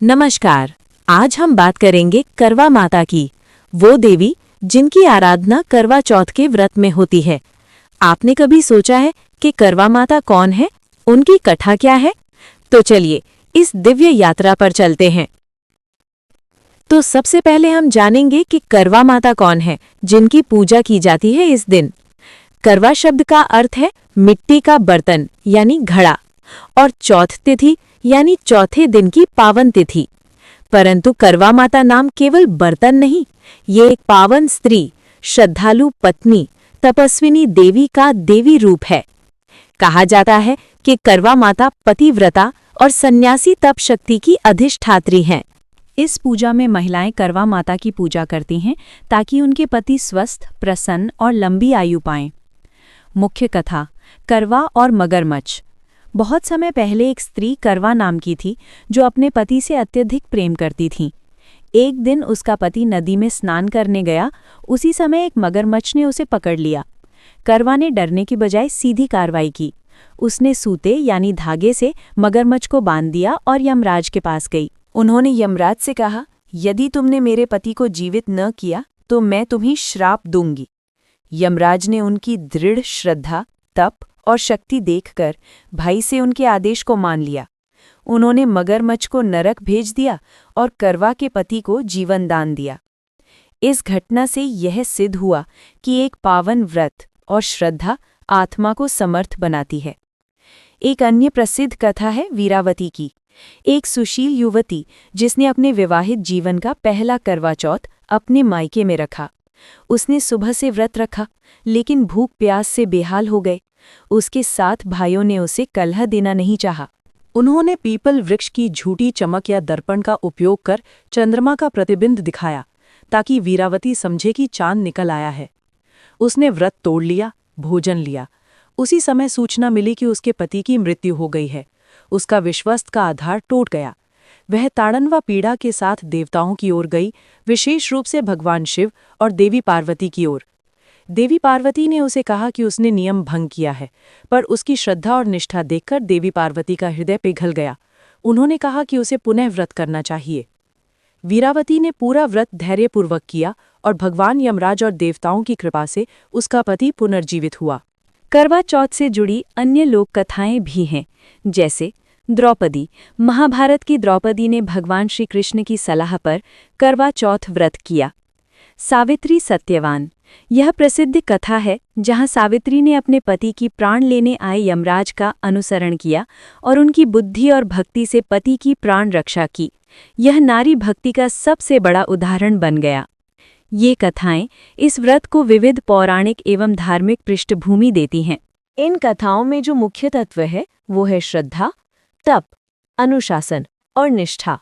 नमस्कार। आज हम बात करेंगे करवा माता की, वो देवी जिनकी आराधना करवा चौथ के व्रत में होती है। आपने कभी सोचा है कि करवा माता कौन है, उनकी कथा क्या है? तो चलिए इस दिव्य यात्रा पर चलते हैं। तो सबसे पहले हम जानेंगे कि करवा माता कौन है जिनकी पूजा की जाती है इस दिन। करवा शब्द का अर्थ है मिट्टी का बर्तन यानी घड़ा, और चौथ तिथि यानी चौथे दिन की पावन तिथि। परंतु करवा माता नाम केवल बर्तन नहीं, ये एक पावन स्त्री, श्रद्धालु पत्नी, तपस्विनी देवी का देवी रूप है। कहा जाता है कि करवा माता पतिव्रता और सन्यासी तप शक्ति की अधिष्ठात्री हैं। इस पूजा में महिलाएं करवा माता की पूजा करती हैं ताकि उनके पति स्वस्थ, प्रसन्न और लंबी आयु पाएं। मुख्य कथा: करवा और मगरमच्छ। बहुत समय पहले एक स्त्री करवा नाम की थी जो अपने पति से अत्यधिक प्रेम करती थी। एक दिन उसका पति नदी में स्नान करने गया, उसी समय एक मगरमच्छ ने उसे पकड़ लिया। करवा ने डरने की बजाय सीधी कार्रवाई की। उसने सूते यानी धागे से मगरमच्छ को बांध दिया और यमराज के पास गई। उन्होंने यमराज से कहा, यदि तुमने मेरे पति को जीवित न किया तो मैं तुम्हें श्राप दूंगी। यमराज ने उनकी दृढ़ श्रद्धा, तप और शक्ति देखकर भाई से उनके आदेश को मान लिया। उन्होंने मगरमच्छ को नरक भेज दिया और करवा के पति को जीवन दान दिया। इस घटना से यह सिद्ध हुआ कि एक पावन व्रत और श्रद्धा आत्मा को समर्थ बनाती है। एक अन्य प्रसिद्ध कथा है वीरावती की, एक सुशील युवती जिसने अपने विवाहित जीवन का पहला करवा चौथ अपने मायके में रखा। उसने सुबह से व्रत रखा, लेकिन भूख प्यास से बेहाल हो गए। उसके 7 भाइयों ने उसे कलह देना नहीं चाहा। उन्होंने पीपल वृक्ष की झूठी चमक या दर्पण का उपयोग कर चंद्रमा का प्रतिबिंब दिखाया ताकि वीरावती समझे कि चांद निकल आया है। उसने व्रत तोड़ लिया, भोजन लिया। उसी समय सूचना मिली कि उसके पति की मृत्यु हो गई है। उसका विश्वस्त का आधार टूट गया। वह ताड़न व पीड़ा के साथ देवताओं की ओर गई, विशेष रूप से भगवान शिव और देवी पार्वती की ओर। देवी पार्वती ने उसे कहा कि उसने नियम भंग किया है, पर उसकी श्रद्धा और निष्ठा देखकर देवी पार्वती का हृदय पिघल गया। उन्होंने कहा कि उसे पुनः व्रत करना चाहिए। वीरावती ने पूरा व्रत धैर्यपूर्वक किया और भगवान यमराज और देवताओं की कृपा से उसका पति पुनर्जीवित हुआ। करवा चौथ से जुड़ी अन्य लोक कथाएं भी हैं, जैसे द्रौपदी। महाभारत की द्रौपदी ने भगवान श्री कृष्ण की सलाह पर करवा चौथ व्रत किया। सावित्री सत्यवान। यह प्रसिद्ध कथा है जहां सावित्री ने अपने पति की प्राण लेने आए यमराज का अनुसरण किया और उनकी बुद्धि और भक्ति से पति की प्राण रक्षा की। यह नारी भक्ति का सबसे बड़ा उदाहरण बन गया। ये कथाएं इस व्रत को विविध पौराणिक एवं धार्मिक पृष्ठभूमि देती हैं। इन कथाओं में जो मुख्य तत्व है वो है श्रद्धा, तप, अनुशासन और निष्ठा।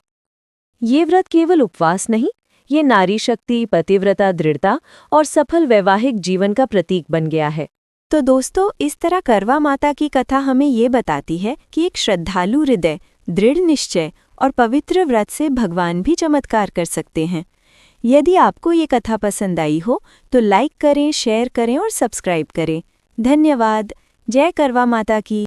ये व्रत केवल उपवास नहीं, ये नारी शक्ति, पतिव्रता, दृढ़ता और सफल वैवाहिक जीवन का प्रतीक बन गया है। तो दोस्तों, इस तरह करवा माता की कथा हमें ये बताती है कि एक श्रद्धालु हृदय, दृढ़ निश्चय और पवित्र व्रत से भगवान भी चमत्कार कर सकते हैं। यदि आपको ये कथा पसंद आई हो तो लाइक करें, शेयर करें और सब्सक्राइब करें। धन्यवाद। जय करवा माता की।